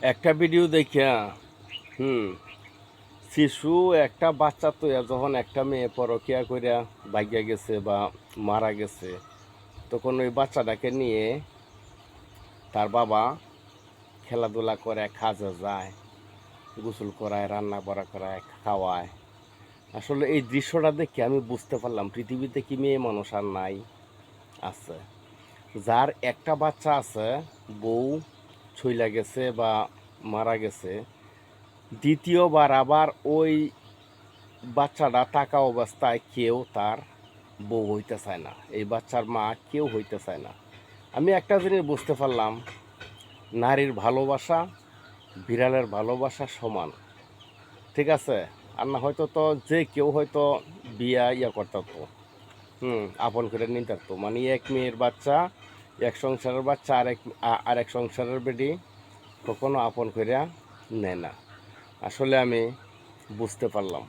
একটা ভিডিও দেখিয়া হুম শিশু একটা বাচ্চা তো যখন একটা মেয়ে পরকিয়া কইরা ভাগ্যা গেছে বা মারা গেছে, তখন ওই বাচ্চাটাকে নিয়ে তার বাবা খেলাধুলা করে, কাজে যায়, গোসল করায়, রান্না বাড়া করায়, খাওয়ায়। আসলে এই দৃশ্যটা দেখে আমি বুঝতে পারলাম পৃথিবীতে কি মেয়ে মানুষ আর নাই? আছে। যার একটা বাচ্চা আছে, বউ ছইলা গেছে বা মারা গেছে, দ্বিতীয়বার আবার ওই বাচ্চাটা থাকা অবস্থায় কেউ তার বউ হইতে চায় না, এই বাচ্চার মা কেউ হইতে চায় না। আমি একটা জিনিস বুঝতে পারলাম, নারীর ভালোবাসা বিড়ালের ভালোবাসা সমান। ঠিক আছে? আর না হয়তো তো যে কেউ হয়তো বিয়া করতে তো আপন করে নিতে পারতো, মানে এক মেয়ের বাচ্চা, এক সংসারের বাচ্চা, আরেক সংসারের বেটি কখনো আপন করিয়া নেয় না। আসলে আমি বুঝতে পারলাম।